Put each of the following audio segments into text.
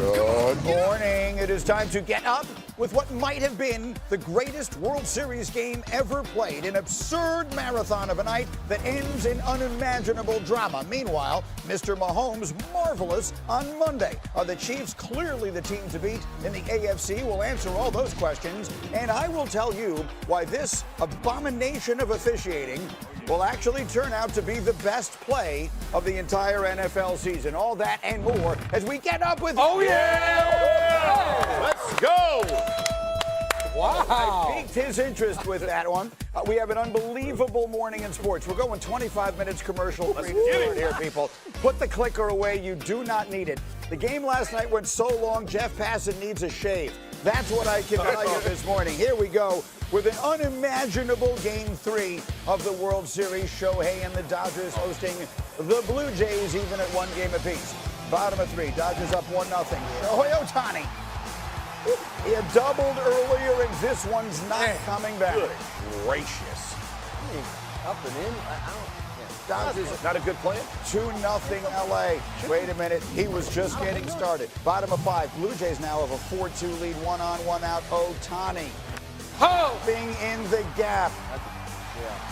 Good morning. It is time to get up with what might have been the greatest World Series game ever played. An absurd marathon of a night that ends in unimaginable drama. Meanwhile, Mr. Mahomes marvelous on Monday. Are the Chiefs clearly the team to beat in the AFC? We'll answer all those questions, and I will tell you why this abomination of officiating will actually turn out to be the best play of the entire NFL season. All that and more as we get up with... Oh, yeah! Let's go! Wow. I piqued his interest with that one. We have an unbelievable morning in sports. We're going 25 minutes commercial free to start here, people. Put the clicker away. You do not need it. The game last night went so long, Jeff Passan needs a shave. That's what I can tell you this morning. Here we go with an unimaginable Game 3 of the World Series. Shohei and the Dodgers hosting the Blue Jays, even at one game apiece. Bottom of 3, Dodgers up 1-0. Shohei Ohtani. He had doubled earlier, and this one's not coming back. Good gracious. Up and in. Dodgers Not a good plan? 2-0 LA. Wait a minute, he was just getting started. Bottom of 5, Blue Jays now have a 4-2 lead, 1-on-1 out. Ohtani. Being in the gap.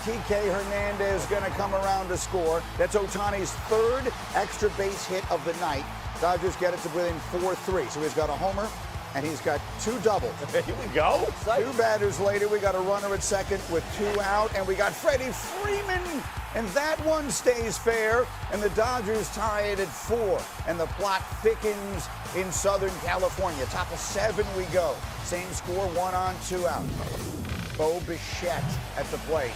TK Hernandez going to come around to score. That's Ohtani's third extra base hit of the night. Dodgers get it to within 4-3. So he's got a homer and he's got 2 doubles. Here we go. 2 batters later, we got a runner at second with 2 out, and we got Freddie Freeman. And that one stays fair, and the Dodgers tie it at 4. And the plot thickens in Southern California. Top of 7 we go. Same score, 1 on, 2 out. Bo Bichette at the plate.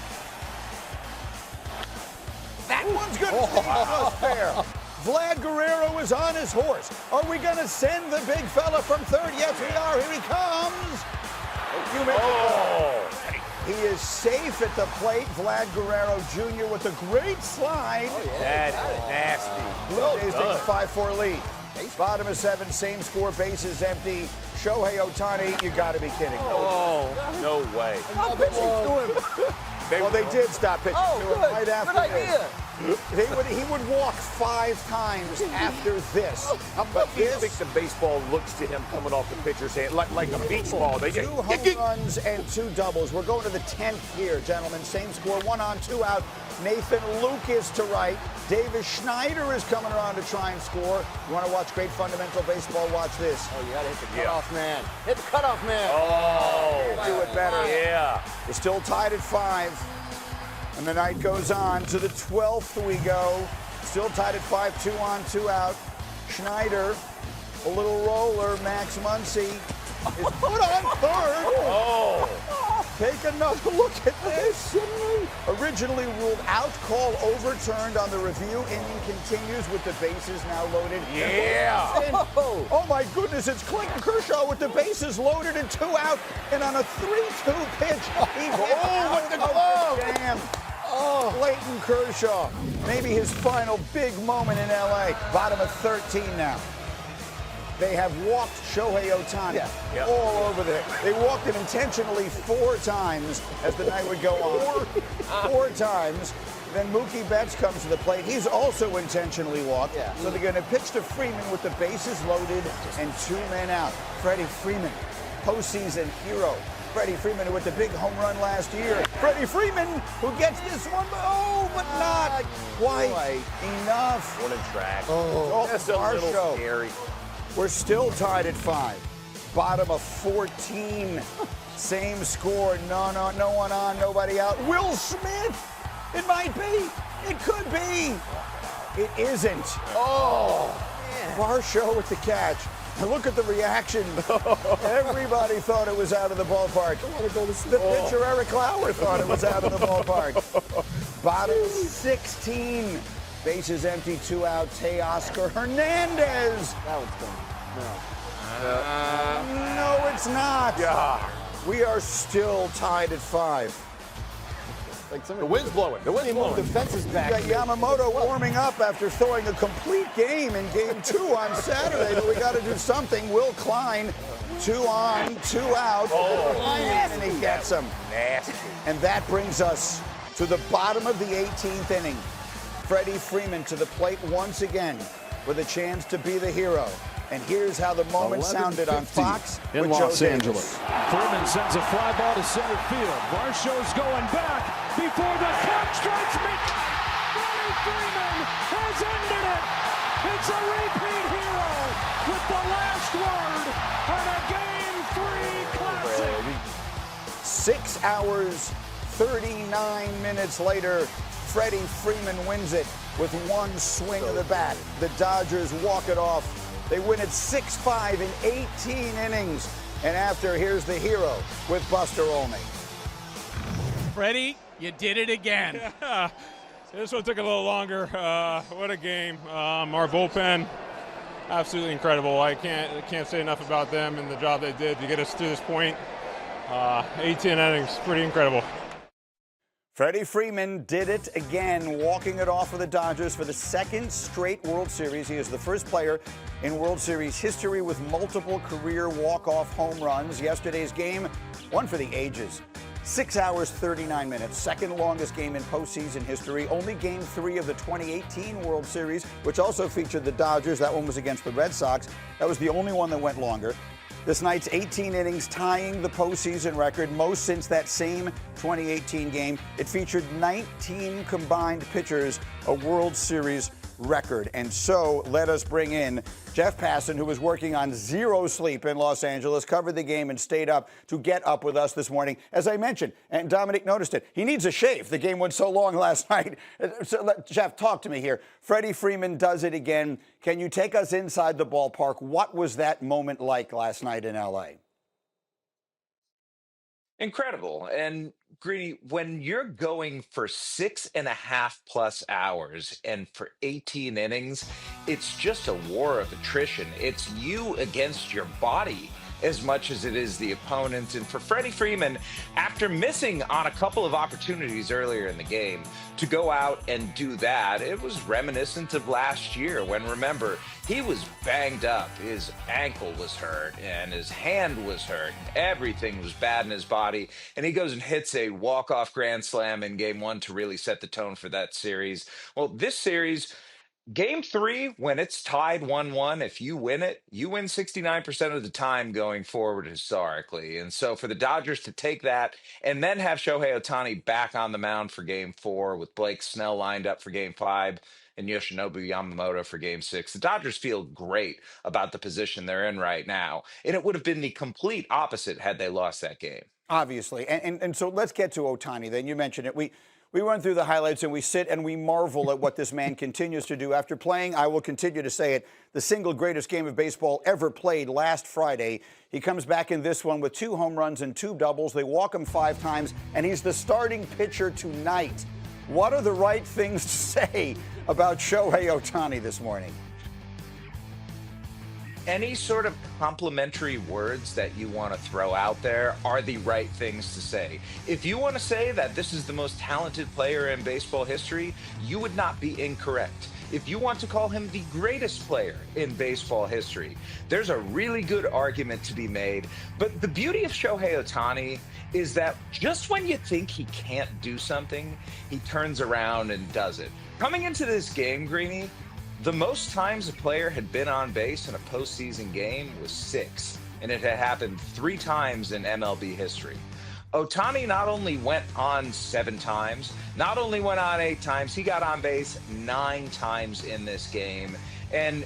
That one's good. Just fair. Vlad Guerrero is on his horse. Are we going to send the big fella from third? Yes, we are. Here he comes. He is safe at the plate. Vlad Guerrero Jr. with a great slide. That's nasty. Blue Jays take a 5-4 lead. Bottom of 7, same score, bases empty. Shohei Ohtani, you got to be kidding. Oh, no way. Stop pitching to him. They did stop pitching to him Good. right after Good this. idea. He would walk 5 times after this. But you think the baseball looks to him coming off the pitcher's hand like a beach ball? They 2 just home runs and 2 doubles. We're going to the 10th here, gentlemen. Same score, 1 on, 2 out. Nathan Lucas to right. Davis Schneider is coming around to try and score. You want to watch great fundamental baseball? Watch this. Oh, you got to hit the cutoff man. Hit the cutoff man. Oh, Do it better. yeah. We're still tied at 5. And the night goes on. To the 12th we go. Still tied at 5, 2 on, 2 out. Schneider, a little roller. Max Muncy is put on third. Oh. Take another look at this. Originally ruled out, call overturned on the review. Inning continues with the bases now loaded. Yeah. Oh my goodness, it's Clayton Kershaw with the bases loaded and 2 out. And on a 3-2 pitch, he with the glove. Damn. Oh, Clayton Kershaw. Maybe his final big moment in LA. Bottom of 13 now. They have walked Shohei Ohtani all over there. They walked him intentionally 4 times as the night would go on. 4 times. Then Mookie Betts comes to the plate. He's also intentionally walked. So they're going to pitch to Freeman with the bases loaded and 2 men out. Freddie Freeman, postseason hero. Freddie Freeman with the big home run last year. Freddie Freeman who gets this one, but not quite enough. What a track. Oh, That's a our little show. scary. We're still tied at 5. Bottom of 14. Same score. No one on, nobody out. Will Smith. It might be. It could be. It isn't. Oh, Varsho with the catch. And look at the reaction. Everybody thought it was out of the ballpark. The pitcher, Eric Lauer, thought it was out of the ballpark. Bottom 16. Bases empty, 2 out. Teoscar Hernandez. That one's done. No. No, it's not. Yeah. We are still tied at 5. Like The wind's blowing. The wind's the blowing. fence is We back. got Yamamoto warming up after throwing a complete game in Game 2 on Saturday, but we got to do something. Will Klein, 2 on, 2 out. And he gets him. Nasty. And that brings us to the bottom of the 18th inning. Freddie Freeman to the plate once again with a chance to be the hero. And here's how the moment sounded on Fox in with Los Joe Angeles. Freeman sends a fly ball to center field. Varsho's going back before the catch strikes me. Freddie Freeman has ended it. It's a repeat hero with the last word on a Game 3 classic. 6 hours, 39 minutes later, Freddie Freeman wins it with one swing of the bat. The Dodgers walk it off. They win it 6-5 in 18 innings. And after, here's the hero with Buster Olney. Freddie, you did it again. Yeah, this one took a little longer. What a game. Our bullpen, absolutely incredible. I can't say enough about them and the job they did to get us to this point. 18 innings, pretty incredible. Freddie Freeman did it again, walking it off with the Dodgers for the second straight World Series. He is the first player in World Series history with multiple career walk-off home runs. Yesterday's game, one for the ages. 6 hours, 39 minutes, second longest game in postseason history. Only Game 3 of the 2018 World Series, which also featured the Dodgers. That one was against the Red Sox. That was the only one that went longer. This night's 18 innings, tying the postseason record, most since that same 2018 game. It featured 19 combined pitchers, a World Series record. And so let us bring in Jeff Passan, who was working on zero sleep in Los Angeles, covered the game and stayed up to get up with us this morning. As I mentioned, and Dominic noticed it, he needs a shave. The game went so long last night. So Jeff, talk to me here. Freddie Freeman does it again. Can you take us inside the ballpark? What was that moment like last night in L.A.? Incredible. And Greeny, when you're going for 6.5+ hours and for 18 innings, it's just a war of attrition. It's you against your body as much as it is the opponent. And for Freddie Freeman, after missing on a couple of opportunities earlier in the game, to go out and do that, it was reminiscent of last year when, remember, he was banged up. His ankle was hurt and his hand was hurt. Everything was bad in his body. And he goes and hits a walk-off grand slam in Game 1 to really set the tone for that series. Well, this series, Game 3, when it's tied 1-1, if you win it, you win 69% of the time going forward historically. And so for the Dodgers to take that and then have Shohei Ohtani back on the mound for Game 4 with Blake Snell lined up for Game 5 and Yoshinobu Yamamoto for Game 6, the Dodgers feel great about the position they're in right now. And it would have been the complete opposite had they lost that game. Obviously. And so let's get to Ohtani then. You mentioned it. We run through the highlights and we sit and we marvel at what this man continues to do. After playing, I will continue to say it, the single greatest game of baseball ever played last Friday. He comes back in this one with 2 home runs and 2 doubles. They walk him 5 times, and he's the starting pitcher tonight. What are the right things to say about Shohei Ohtani this morning? Any sort of complimentary words that you want to throw out there are the right things to say. If you want to say that this is the most talented player in baseball history, you would not be incorrect. If you want to call him the greatest player in baseball history, there's a really good argument to be made. But the beauty of Shohei Ohtani is that just when you think he can't do something, he turns around and does it. Coming into this game, Greeny, the most times a player had been on base in a postseason game was 6, and it had happened 3 times in MLB history. Ohtani not only went on 7 times, not only went on 8 times, he got on base 9 times in this game. And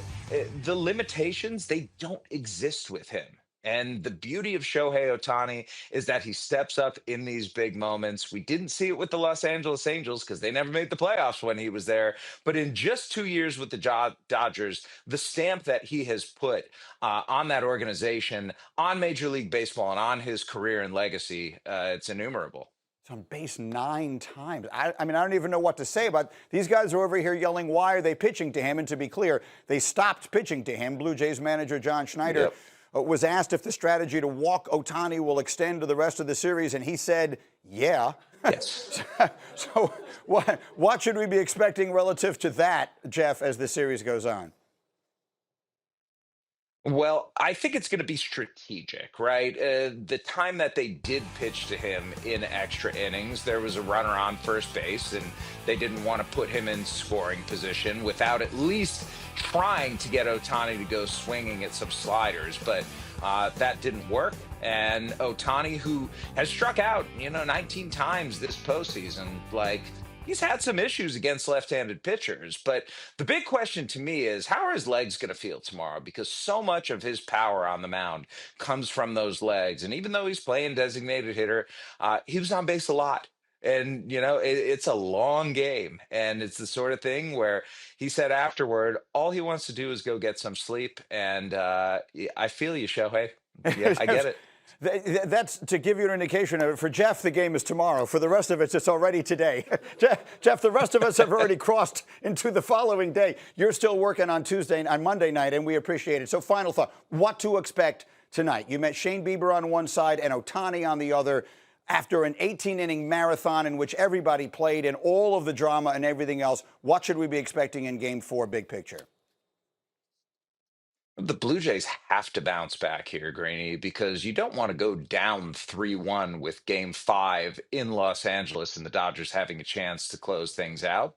the limitations, they don't exist with him. And the beauty of Shohei Ohtani is that he steps up in these big moments. We didn't see it with the Los Angeles Angels because they never made the playoffs when he was there. But in just 2 years with the Dodgers, the stamp that he has put on that organization, on Major League Baseball, and on his career and legacy, it's innumerable. It's on base 9 times. I mean, I don't even know what to say about these guys are over here yelling, why are they pitching to him? And to be clear, they stopped pitching to him. Blue Jays manager John Schneider was asked if the strategy to walk Ohtani will extend to the rest of the series, and he said, yeah. Yes. So what should we be expecting relative to that, Jeff, as the series goes on? Well, I think it's going to be strategic, right? The time that they did pitch to him in extra innings, there was a runner on first base, and they didn't want to put him in scoring position without at least trying to get Ohtani to go swinging at some sliders. But that didn't work. And Ohtani, who has struck out, 19 times this postseason, like, he's had some issues against left-handed pitchers, but the big question to me is how are his legs going to feel tomorrow? Because so much of his power on the mound comes from those legs. And even though he's playing designated hitter, he was on base a lot. And, it's a long game. And it's the sort of thing where he said afterward, all he wants to do is go get some sleep. And I feel you, Shohei. Yeah, I get it. That's to give you an indication of it. For Jeff, the game is tomorrow. For the rest of us, it's already today. Jeff, the rest of us have already crossed into the following day. You're still working on Monday night, and we appreciate it. So final thought, what to expect tonight? You met Shane Bieber on one side and Ohtani on the other after an 18-inning marathon in which everybody played and all of the drama and everything else. What should we be expecting in Game 4, big picture? The Blue Jays have to bounce back here, Greeny, because you don't want to go down 3-1 with Game 5 in Los Angeles and the Dodgers having a chance to close things out.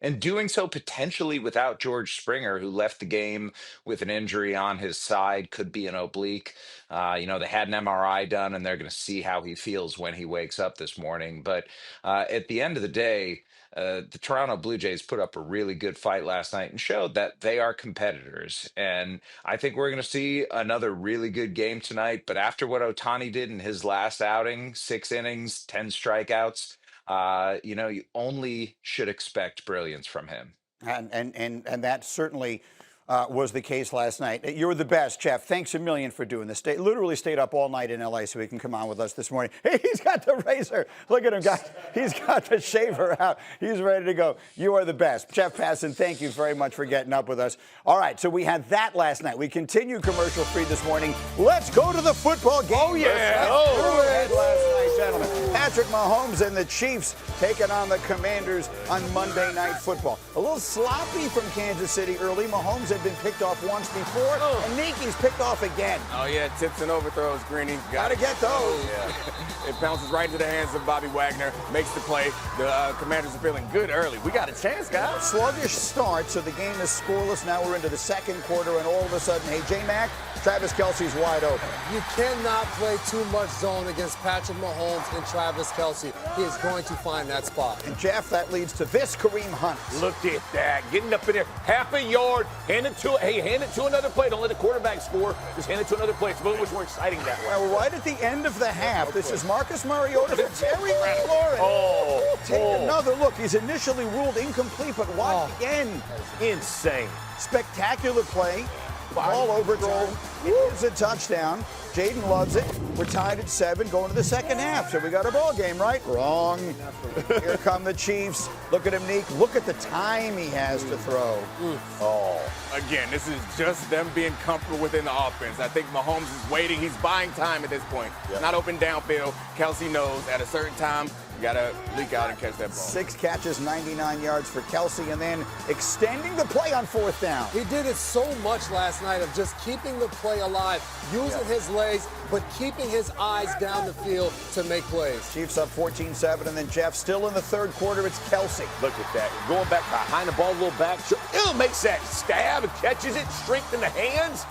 And doing so potentially without George Springer, who left the game with an injury on his side, could be an oblique. They had an MRI done, and they're going to see how he feels when he wakes up this morning. But at the end of the day, the Toronto Blue Jays put up a really good fight last night and showed that they are competitors. And I think we're going to see another really good game tonight. But after what Ohtani did in his last outing, 6 innings, 10 strikeouts, you only should expect brilliance from him. And that certainly was the case last night. You're the best, Jeff. Thanks a million for doing this. Literally stayed up all night in L.A. so he can come on with us this morning. Hey, he's got the razor. Look at him, guys. He's got the shaver out. He's ready to go. You are the best. Jeff Passan, thank you very much for getting up with us. All right, so we had that last night. We continue commercial-free this morning. Let's go to the football game. Oh, yeah. Last night, gentlemen. Patrick Mahomes and the Chiefs taking on the Commanders on Monday Night Football. A little sloppy from Kansas City early. Mahomes had been picked off once before, and Niki's picked off again. Oh, yeah, tips and overthrows, Greeny. Gotta get those. It bounces right into the hands of Bobby Wagner, makes the play. The Commanders are feeling good early. We got a chance, guys. Sluggish start, so the game is scoreless. Now we're into the second quarter, and all of a sudden, hey, J-Mac, Travis Kelce's wide open. You cannot play too much zone against Patrick Mahomes and Travis Kelce. He is going to find that spot. And Jeff, that leads to this Kareem Hunt. Look at that. Getting up in there. Half a yard. Hand it to another play. Don't let the quarterback score. Just hand it to another play. It's a little much more exciting that way. Now, right at the end of the half, this is Marcus Mariota for Terry McLaurin. Take another look. He's initially ruled incomplete, but watch again. Insane. Spectacular play. Ball overthrown. It is a touchdown. Jaden loves it. We're tied at 7 going to the second half. So we got a ball game, right? Wrong. Here come the Chiefs. Look at him, Neek. Look at the time he has to throw. Again, this is just them being comfortable within the offense. I think Mahomes is waiting. He's buying time at this point. Not open downfield. Kelce knows at a certain time, you got to leak out and catch that ball. 6 catches, 99 yards for Kelce, and then extending the play on 4th down. He did it so much last night of just keeping the play alive, using his legs, but keeping his eyes down the field to make plays. Chiefs up 14-7, and then Jeff still in the third quarter. It's Kelce. Look at that. Going back behind the ball a little back. It makes that stab and catches it. Strength in the hands.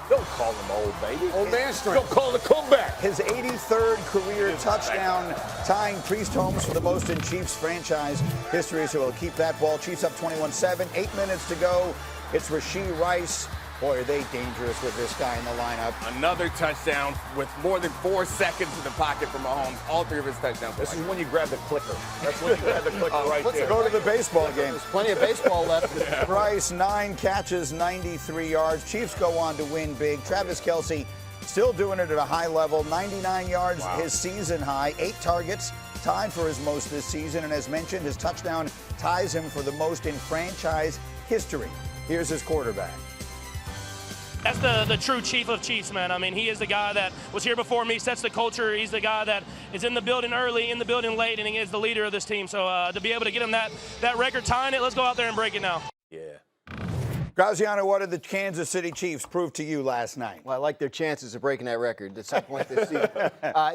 Don't call him old, baby. Old man strength. Don't call it a comeback. His 83rd career touchdown, tying Priest Holmes for the most in Chiefs franchise history, so he'll keep that ball. Chiefs up 21-7, 8 minutes to go. It's Rashee Rice. Boy, are they dangerous with this guy in the lineup. Another touchdown with more than 4 seconds in the pocket for Mahomes. All 3 of his touchdowns. This is when you grab the clicker. That's when you grab the clicker right Let's there. go to the baseball game. There's plenty of baseball left. Rice, 9 catches, 93 yards. Chiefs go on to win big. Travis Kelce still doing it at a high level. 99 yards, his season high. 8 targets, tied for his most this season. And as mentioned, his touchdown ties him for the most in franchise history. Here's his quarterback. That's the true chief of Chiefs, man. I mean, he is the guy that was here before me, sets the culture. He's the guy that is in the building early, in the building late, and he is the leader of this team. So to be able to get him that record tying it, let's go out there and break it now. Yeah. Graziano, what did the Kansas City Chiefs prove to you last night? Well, I like their chances of breaking that record at some point this season.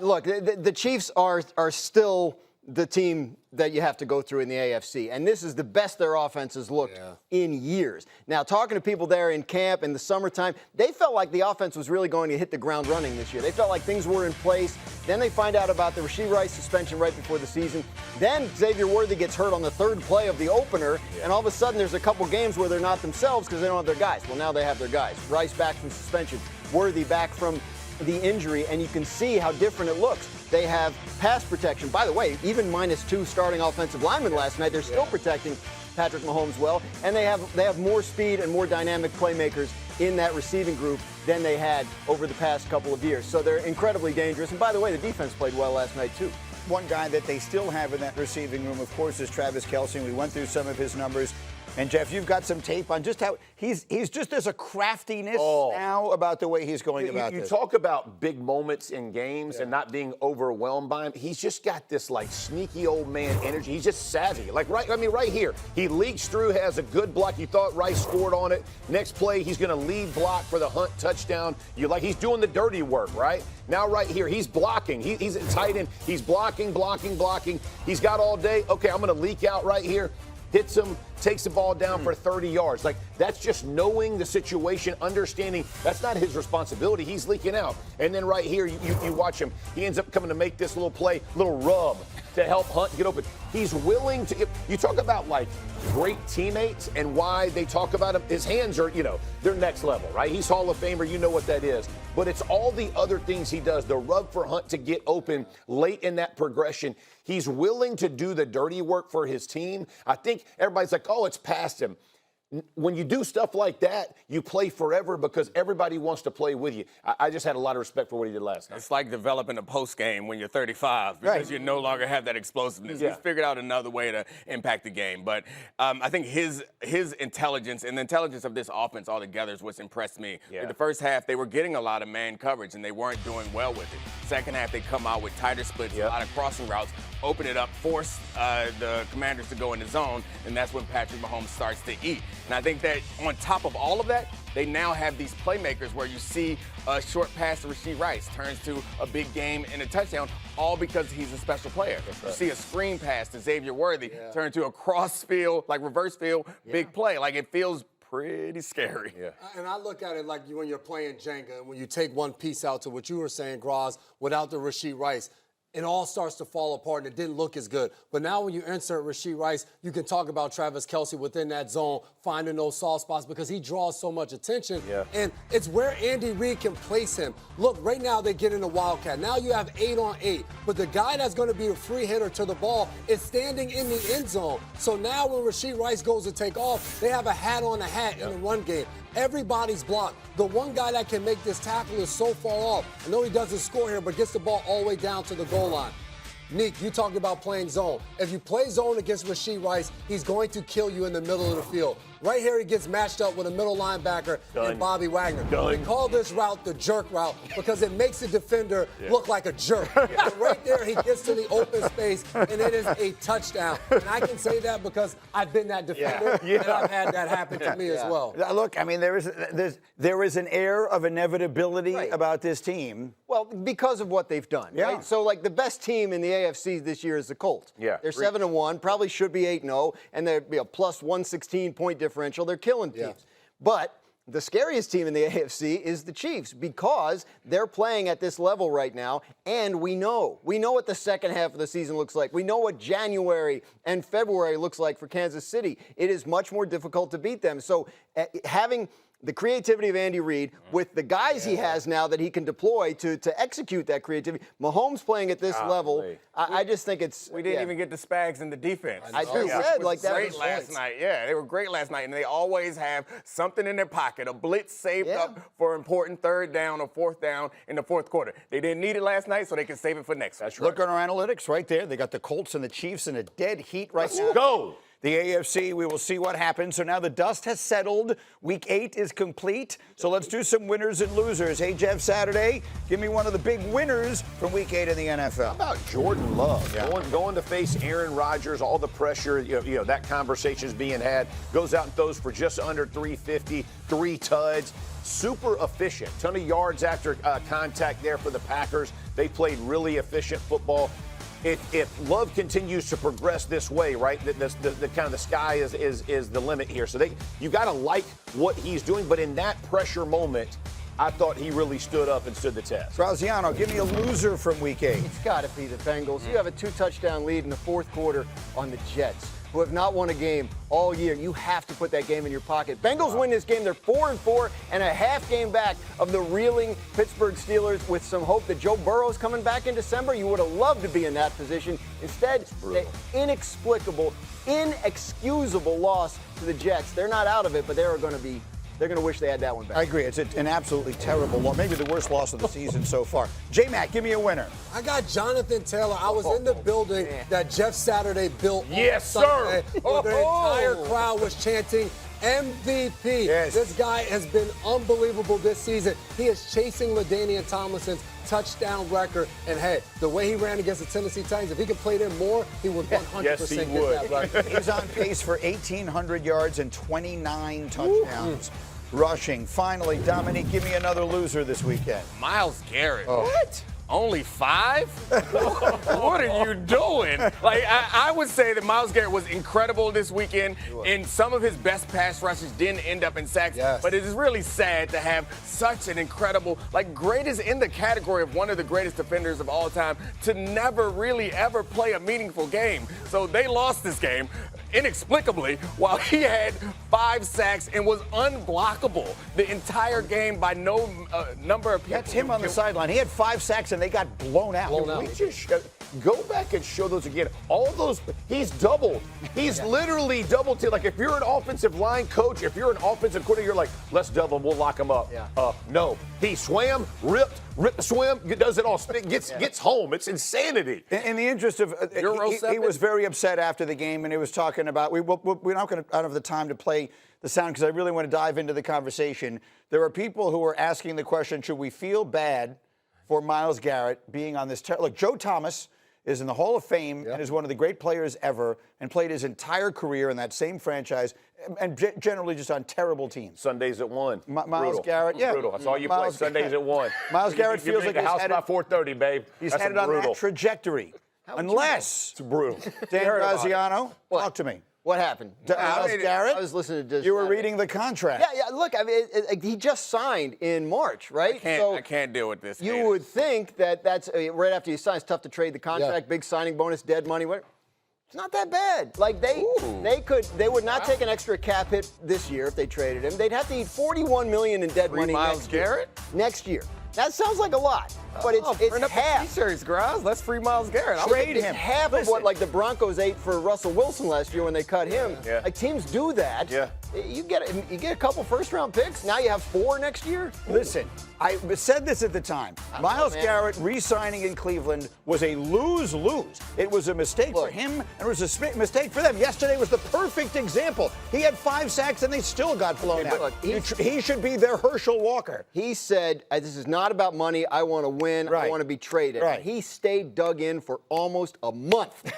Look, the Chiefs are still the team that you have to go through in the AFC. And this is the best their offense has looked in years. Now, talking to people there in camp in the summertime, they felt like the offense was really going to hit the ground running this year. They felt like things were in place. Then they find out about the Rashee Rice suspension right before the season. Then Xavier Worthy gets hurt on the third play of the opener, and all of a sudden there's a couple games where they're not themselves because they don't have their guys. Well, now they have their guys. Rice back from suspension, Worthy back from the injury, and you can see how different it looks. They have pass protection. By the way, even -2 starting offensive linemen last night, they're still protecting Patrick Mahomes well, and they have more speed and more dynamic playmakers in that receiving group than they had over the past couple of years. So they're incredibly dangerous. And by the way, the defense played well last night too. One guy that they still have in that receiving room, of course, is Travis Kelce. We went through some of his numbers. And, Jeff, you've got some tape on just how he's just there's a craftiness now about the way he's going about this. You talk about big moments in games and not being overwhelmed by him. He's just got this, like, sneaky old man energy. He's just savvy. Like, right here. He leaks through, has a good block. You thought Rice scored on it. Next play, he's going to lead block for the Hunt touchdown. He's doing the dirty work, right? Now right here, he's blocking. He's tight end. He's blocking. He's got all day. Okay, I'm going to leak out right here. Hits him, takes the ball down for 30 yards. Like, that's just knowing the situation, understanding that's not his responsibility. He's leaking out. And then right here, you watch him. He ends up coming to make this little play, little rub to help Hunt get open. He's willing to. You talk about, like, great teammates and why they talk about him. His hands are, they're next level, right? He's Hall of Famer. You know what that is. But it's all the other things he does. The rub for Hunt to get open late in that progression. He's willing to do the dirty work for his team. I think everybody's like, oh, it's past him. When you do stuff like that, you play forever because everybody wants to play with you. I just had a lot of respect for what he did last night. It's like developing a post game when you're 35 because you no longer have that explosiveness. He's figured out another way to impact the game. But I think his intelligence and the intelligence of this offense altogether is what's impressed me. In the first half, they were getting a lot of man coverage and they weren't doing well with it. Second half, they come out with tighter splits, a lot of crossing routes, open it up, force the Commanders to go in the zone, and that's when Patrick Mahomes starts to eat. And I think that on top of all of that, they now have these playmakers where you see a short pass to Rashee Rice turns to a big game and a touchdown, all because he's a special player. You see a screen pass to Xavier Worthy turn to a cross field, like reverse field, big play. Like, it feels pretty scary. And I look at it like when you're playing Jenga, and when you take one piece out to what you were saying, Graz, without the Rashee Rice, it all starts to fall apart and it didn't look as good. But now when you insert Rashee Rice, you can talk about Travis Kelce within that zone, finding those soft spots because he draws so much attention. And it's where Andy Reid can place him. Look, right now they get in a wildcat. Now you have 8-on-8. But the guy that's going to be a free hitter to the ball is standing in the end zone. So now when Rashee Rice goes to take off, they have a hat on a hat in the run game. Everybody's blocked. The one guy that can make this tackle is so far off. I know he doesn't score here, but gets the ball all the way down to the goal line. Nick, you talked about playing zone. If you play zone against Rashee Rice, he's going to kill you in the middle of the field. Right here, he gets matched up with a middle linebacker and Bobby Wagner. We call this route the jerk route because it makes the defender look like a jerk. But right there, he gets to the open space, and it is a touchdown. And I can say that because I've been that defender, and I've had that happen to me as well. Look, I mean, there is an air of inevitability about this team. Well, because of what they've done. Right? So, like, the best team in the AFC this year is the Colts. They're 7-1, probably should be 8-0, and they'd be a plus 116 point differential. They're killing teams. But the scariest team in the AFC is the Chiefs because they're playing at this level right now, and we know what the second half of the season looks like. We know what January and February looks like for Kansas City. It is much more difficult to beat them. So having the creativity of Andy Reid with the guys he has now that he can deploy to execute that creativity. Mahomes playing at this level, I just think it's. We didn't even get the Spags in the defense. I just said like that great last night. Yeah, they were great last night, and they always have something in their pocket, a blitz saved up for important third down or fourth down in the fourth quarter. They didn't need it last night, so they can save it for next. Look on our analytics right there. They got the Colts and the Chiefs in a dead heat right now. Go. The AFC, we will see what happens. So now the dust has settled. Week 8 is complete. So let's do some winners and losers. Hey, Jeff Saturday, give me one of the big winners from Week 8 in the NFL. How about Jordan Love going to face Aaron Rodgers, all the pressure, you know, that conversation is being had, goes out and throws for just under 350, 3 tuds. Super efficient. Ton of yards after contact there for the Packers. They played really efficient football. If Love continues to progress this way, right, the kind of the sky is the limit here. So you got to like what he's doing, but in that pressure moment, I thought he really stood up and stood the test. Graziano, give me a loser from Week 8. It's got to be the Bengals. You have a 2-touchdown lead in the fourth quarter on the Jets, who have not won a game all year. You have to put that game in your pocket. Bengals win this game. They're 4-4 and a half game back of the reeling Pittsburgh Steelers with some hope that Joe Burrow's coming back in December. You would have loved to be in that position. Instead, the inexplicable, inexcusable loss to the Jets. They're not out of it, but they're going to wish they had that one back. I agree. It's an absolutely terrible loss, maybe the worst loss of the season so far. J-Mac, give me a winner. I got Jonathan Taylor. I was in the building that Jeff Saturday built. Yes, Sunday, sir. where the entire crowd was chanting MVP. Yes. This guy has been unbelievable this season. He is chasing LaDainian Tomlinson's touchdown record. And hey, the way he ran against the Tennessee Titans, if he could play them more, he would 100% Yes, he get would. that record. He's on pace for 1,800 yards and 29 touchdowns. Rushing. Finally, Dominique, give me another loser this weekend. Miles Garrett. What? Only 5? What are you doing? Like, I would say that Miles Garrett was incredible this weekend, and some of his best pass rushes didn't end up in sacks. Yes. But it is really sad to have such an incredible, like, greatest in the category of one of the greatest defenders of all time to never really ever play a meaningful game. So they lost this game inexplicably while he had 5 sacks and was unblockable the entire game by no number of people. That's him on the sideline. He had 5 sacks and they got blown out. Can we just go back and show those again? All those, he's doubled. He's literally doubled. Like, if you're an offensive line coach, if you're an offensive coordinator, you're like, let's double him, we'll lock him up. Yeah. No. He swam, ripped the swim, does it all, gets home. It's insanity. In the interest of, he was very upset after the game, and he was talking about, we're not going to, I don't have the time to play the sound because I really want to dive into the conversation. There are people who are asking the question, should we feel bad for Myles Garrett being on this? Look, Joe Thomas is in the Hall of Fame and is one of the great players ever and played his entire career in that same franchise and generally just on terrible teams. Sundays at 1. Myles Garrett, Brutal. That's all you play. Sundays at 1. Myles Garrett feels like the he's house headed by 4:30, babe. He's That's headed on that trajectory. Unless It's brutal. Dan Graziano, talk to me. What happened? Myles Garrett, I was listening to this. you were reading the contract. Yeah. Look, I mean, he just signed in March, right? I can't deal with this. You would think that's right after you sign. It's tough to trade the contract, big signing bonus, dead money. It's not that bad. Like they would not take an extra cap hit this year if they traded him. They'd have to eat $41 million in dead money Myles Garrett next year. That sounds like a lot, but it's half. T-shirts, Graz. Let's free Myles Garrett. Trade him. It's half of what like the Broncos ate for Russell Wilson last year when they cut him. Yeah. Like teams do that. Yeah. You get a couple first-round picks. Now you have 4 next year. Listen, I said this at the time. Myles Garrett re-signing in Cleveland was a lose-lose. It was a mistake for him, and it was a mistake for them. Yesterday was the perfect example. He had 5 sacks, and they still got blown out. Look, He should be their Herschel Walker. He said, this is not about money. I want to win. Right. I want to be traded. Right. And he stayed dug in for almost a month.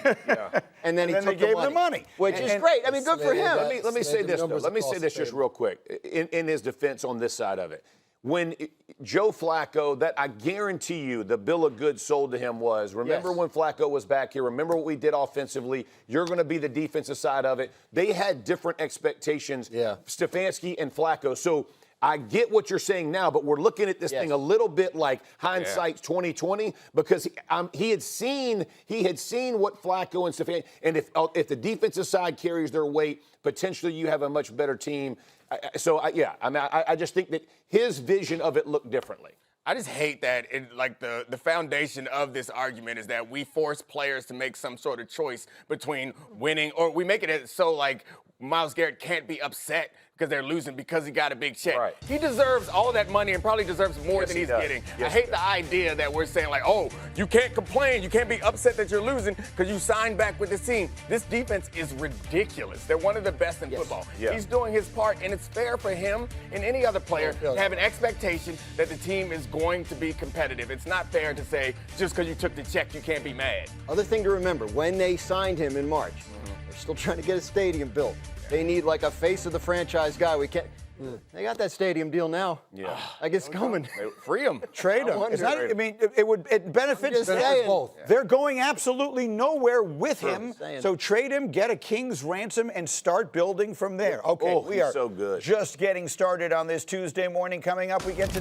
And then he then took they gave him the money. Which is great. I mean, good for him. Let me say this, though. Let me say this just real quick in his defense on this side of it. When Joe Flacco, that I guarantee you the bill of goods sold to him was, remember when Flacco was back here, remember what we did offensively, you're going to be the defensive side of it. They had different expectations, Stefanski and Flacco. So I get what you're saying now, but we're looking at this thing a little bit like hindsight's 2020 because he had seen what Flacco and Stefanski, and if the defensive side carries their weight, potentially you have a much better team. I just think that his vision of it looked differently. I just hate that the foundation of this argument is that we force players to make some sort of choice between winning, or we make it so like Myles Garrett can't be upset because they're losing because he got a big check. Right. He deserves all that money and probably deserves more Yes, than he he's does. getting. Yes, I hate he the idea that we're saying like, oh, you can't complain, you can't be upset that you're losing because you signed back with the team. This defense is ridiculous. They're one of the best in football. Yeah. He's doing his part, and it's fair for him and any other player to have an expectation that the team is going to be competitive. It's not fair to say just because you took the check, you can't be mad. Other thing to remember, when they signed him in March, they're still trying to get a stadium built. They need like a face of the franchise guy. We can't. They got that stadium deal now. Yeah. I guess coming. Free him. Trade him. It's not, I mean, it benefits them. saying. Both. They're going absolutely nowhere with him. saying. So trade him, get a king's ransom, and start building from there. Okay, Oh, we he's are so good. just getting started on this Tuesday morning. Coming up, we get to